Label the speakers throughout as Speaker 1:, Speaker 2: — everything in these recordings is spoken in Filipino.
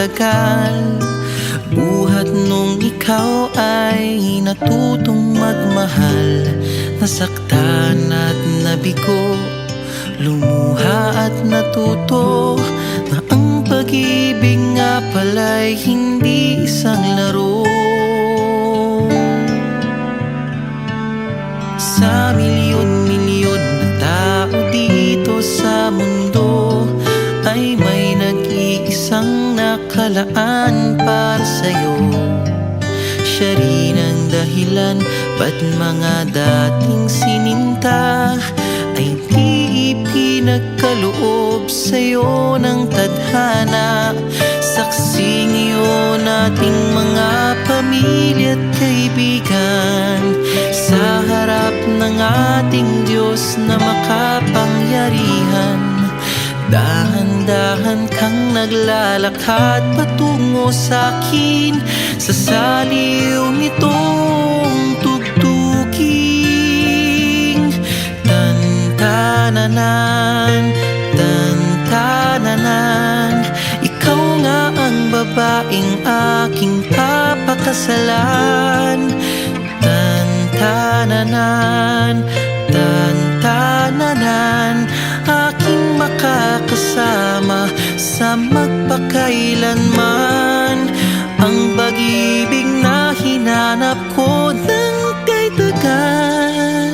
Speaker 1: tagal. Buhat nung ikaw ay natutong magmahal, nasaktan at nabigo, lumuha at natuto na ang pag-ibig nga pala'y hindi isang laro. Sa milyon-milyon na tao dito sa mundo ay may nag-iisang nakalaan para sa'yo. Siya rin ang dahilan ba't mga dating sininta ay di ipinagkaloob sa'yo ng tadhana. Saksi ngayon ating mga pamilya at kaibigan sa harap ng ating Diyos na makapangyarihan. Dahan-dahan kang naglalakad patungo sa'kin sa saliw nitong tugtuging. Tan-tananan, tan-tananan, ikaw nga ang babaeng aking papakasalan. Tan-tananan, tan-tananan, aking makakasama sa magpakailanman. Ang pag-ibig na hinanap ko ng kay tagal.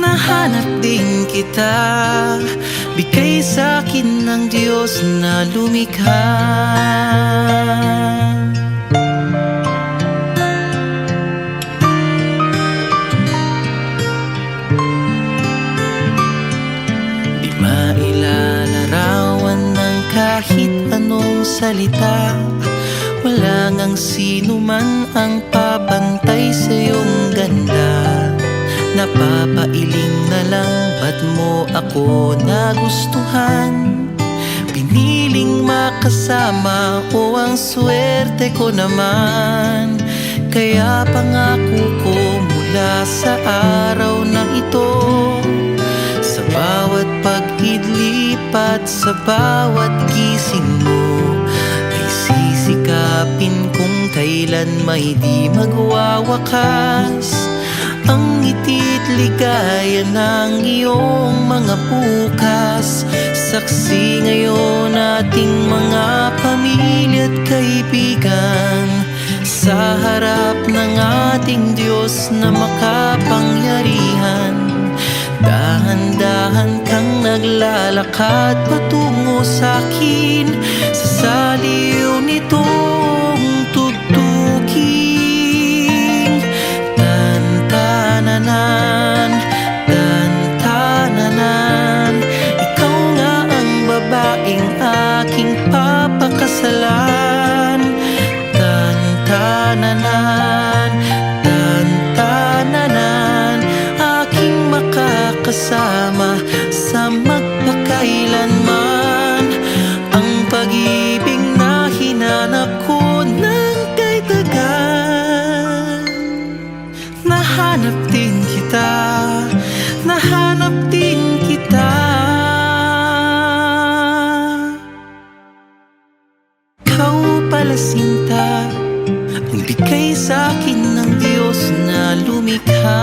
Speaker 1: Nahanap din kita, bigay sa'kin ng Diyos na lumikha. Kahit anong salita, wala ngang sino man ang papantay sa iyong ganda. Napapailing na lang, ba't mo ako nagustuhan? Piniling makasama o ang swerte ko naman. Kaya pangako ko mula sa araw na ito, sa bawat pag-idlip at sa bawat gising mo, ay sisikapin kung kailan may di magwawakas ang ngiti't ligaya ng iyong mga bukas. Saksi ngayon ating mga pamilya at kaibigan sa harap ng ating Diyos na makapangyarihan. Dahan-dahan kang naglalakad patungo sa'kin sa saliw nitong tugtuging. Tan-tananan, tan-tananan, ikaw nga ang babaeng aking papakasalan. Tan-tananan, tan-tananan, aking makakasama sa magpakailanman. Ang pag-ibig na hinanap ko ng kay tagal. Nahanap din kita, nahanap din kita. Ikaw pala sinta, ang bigay sa'kin ng Diyos na lumikha.